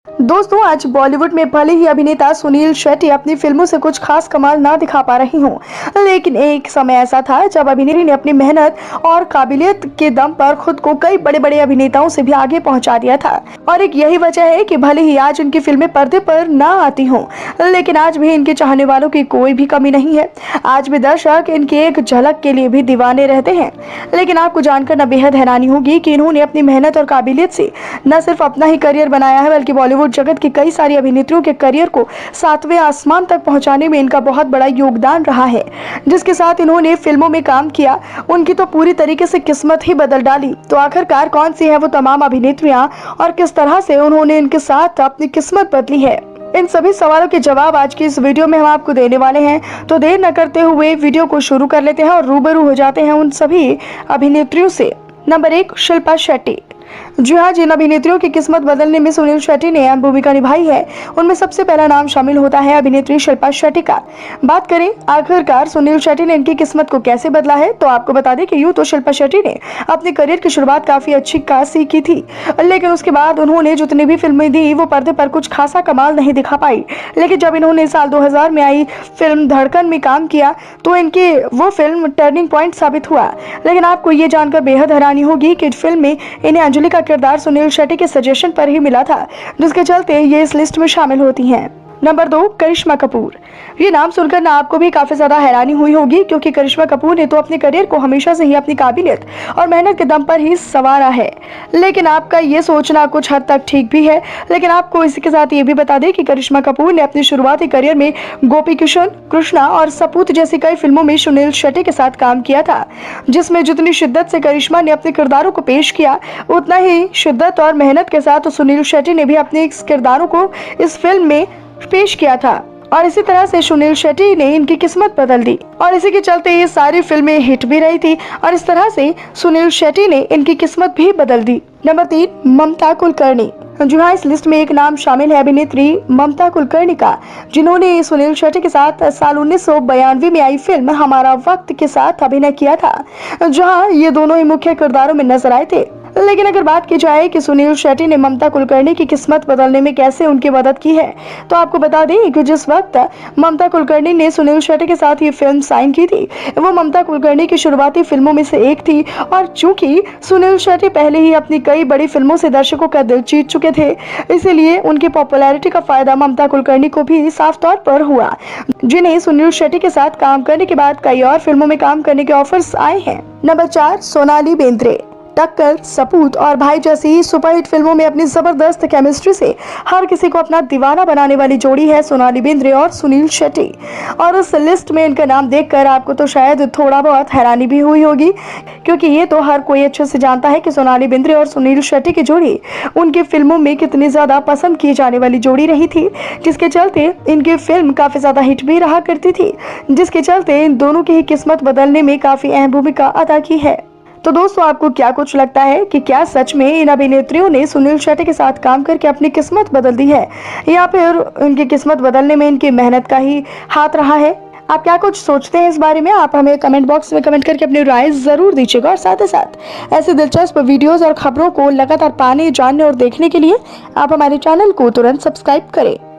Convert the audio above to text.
दोस्तों, आज बॉलीवुड में भले ही अभिनेता सुनील शेट्टी अपनी फिल्मों से कुछ खास कमाल ना दिखा पा रहे हों, लेकिन एक समय ऐसा था जब अभिनेत्री ने अपनी मेहनत और काबिलियत के दम पर खुद को कई बड़े बड़े अभिनेताओं से भी आगे पहुंचा दिया था। और एक यही वजह है कि भले ही आज उनकी फिल्में पर्दे पर ना आती हों, लेकिन आज भी इनके चाहने वालों की कोई भी कमी नहीं है। आज भी दर्शक इनकी एक झलक के लिए भी दीवाने रहते हैं। लेकिन आपको जानकर न बेहद हैरानी होगी कि इन्होंने अपनी मेहनत और काबिलियत से न सिर्फ अपना ही करियर बनाया है, बल्कि बॉलीवुड जगत की कई सारी अभिनेत्रियों के करियर को सातवें आसमान तक पहुंचाने में इनका बहुत बड़ा योगदान रहा है। जिसके साथ इन्होंने फिल्मों में काम किया, उनकी तो पूरी तरीके से किस्मत ही बदल डाली। तो आखिरकार कौन सी है वो तमाम अभिनेत्रियां और किस तरह से उन्होंने इनके साथ अपनी किस्मत बदली है, इन सभी सवालों के जवाब आज की इस वीडियो में हम आपको देने वाले हैं। तो देर न करते हुए वीडियो को शुरू कर लेते हैं और रूबरू हो जाते हैं उन सभी अभिनेत्रियों से। नंबर 1, शिल्पा शेट्टी। जी हाँ, जिन अभिनेत्रियों की किस्मत बदलने में सुनील शेट्टी ने अहम भूमिका निभाई है, उनमें सबसे पहला नाम शामिल होता है अभिनेत्री शिल्पा शेट्टी का। बात करें आखिरकार सुनील शेट्टी ने इनकी किस्मत को कैसे बदला है, तो आपको बता दें कि यूं तो शिल्पा शेट्टी ने अपने करियर की शुरुआत काफी अच्छी खासी की थी, लेकिन उसके बाद उन्होंने जितनी भी फिल्में दी वो पर्दे पर कुछ खासा कमाल नहीं दिखा पाई। लेकिन जब इन्होंने साल 2000 में आई फिल्म धड़कन में काम किया तो इनकी वो फिल्म टर्निंग पॉइंट साबित हुआ। लेकिन आपको ये जानकर बेहद हैरानी होगी कि फिल्म में इन्हें अंजलि का किरदार सुनील शेट्टी के सजेशन पर ही मिला था, जिसके चलते ये इस लिस्ट में शामिल होती हैं। नंबर 2, करिश्मा कपूर। ये नाम सुनकर ना आपको भी काफी ज्यादा हैरानी हुई होगी, क्योंकि करिश्मा कपूर ने तो अपने करियर को हमेशा से ही अपनी काबिलियत और मेहनत के दम पर ही संवारा है। लेकिन आपका ये सोचना कुछ हद तक ठीक भी है। लेकिन आपको इसी के साथ ये भी बता दें कि करिश्मा कपूर ने अपने शुरुआती करियर में गोपी किशन, कृष्णा और सपूत जैसी कई फिल्मों में सुनील शेट्टी के साथ काम किया था, जिसमें जितनी शिद्दत से करिश्मा ने अपने किरदारों को पेश किया, उतना ही शिद्दत और मेहनत के साथ सुनील शेट्टी ने भी अपने किरदारों को इस फिल्म में पेश किया था। और इसी तरह से सुनील शेट्टी ने इनकी किस्मत बदल दी और इसी के चलते ये सारी फिल्में हिट भी रही थी और इस तरह से सुनील शेट्टी ने इनकी किस्मत भी बदल दी। नंबर 3, ममता कुलकर्णी। जी हाँ, इस लिस्ट में एक नाम शामिल है अभिनेत्री ममता कुलकर्णी का, जिन्होंने सुनील शेट्टी के साथ साल 1992 में आई फिल्म हमारा वक्त के साथ अभिनय किया था, जहाँ ये दोनों ही मुख्य किरदारों में नजर आए थे। लेकिन अगर बात की जाए कि सुनील शेट्टी ने ममता कुलकर्णी की किस्मत बदलने में कैसे उनकी मदद की है, तो आपको बता दें कि जिस वक्त ममता कुलकर्णी ने सुनील शेट्टी के साथ ये फिल्म साइन की थी, वो ममता कुलकर्णी की शुरुआती फिल्मों में से एक थी। और चूंकि सुनील शेट्टी पहले ही अपनी कई बड़ी फिल्मों से दर्शकों का दिल जीत चुके थे, इसीलिए उनकी पॉपुलैरिटी का फायदा ममता कुलकर्णी को भी साफ तौर पर हुआ, जिन्हें सुनील शेट्टी के साथ काम करने के बाद कई और फिल्मों में काम करने के ऑफर्स आए हैं। नंबर 4, सोनाली बेंद्रे। टक्कर, सपूत और भाई जैसी सुपरहिट फिल्मों में अपनी जबरदस्त केमिस्ट्री से हर किसी को अपना दीवाना बनाने वाली जोड़ी है सोनाली बेंद्रे और सुनील शेट्टी। और उस लिस्ट में इनका नाम देखकर आपको तो शायद थोड़ा बहुत हैरानी भी हुई होगी, क्योंकि ये तो हर कोई अच्छे से जानता है कि सोनाली बेंद्रे और सुनील शेट्टी की जोड़ी उनकी फिल्मों में कितनी ज्यादा पसंद की जाने वाली जोड़ी रही थी, जिसके चलते इनकी फिल्म काफी ज्यादा हिट भी रहा करती थी, जिसके चलते इन दोनों की ही किस्मत बदलने में काफी अहम भूमिका अदा की है। तो दोस्तों, आपको क्या कुछ लगता है कि क्या सच में इन अभिनेत्रियों ने सुनील शेट्टी के साथ काम करके अपनी किस्मत बदल दी है, या फिर इनकी किस्मत बदलने में इनकी मेहनत का ही हाथ रहा है? आप क्या कुछ सोचते हैं इस बारे में? आप हमें कमेंट बॉक्स में कमेंट करके अपनी राय जरूर दीजिएगा। और साथ ही साथ ऐसे दिलचस्प वीडियोस और खबरों को लगातार पाने, जानने और देखने के लिए आप हमारे चैनल को तुरंत सब्सक्राइब करें।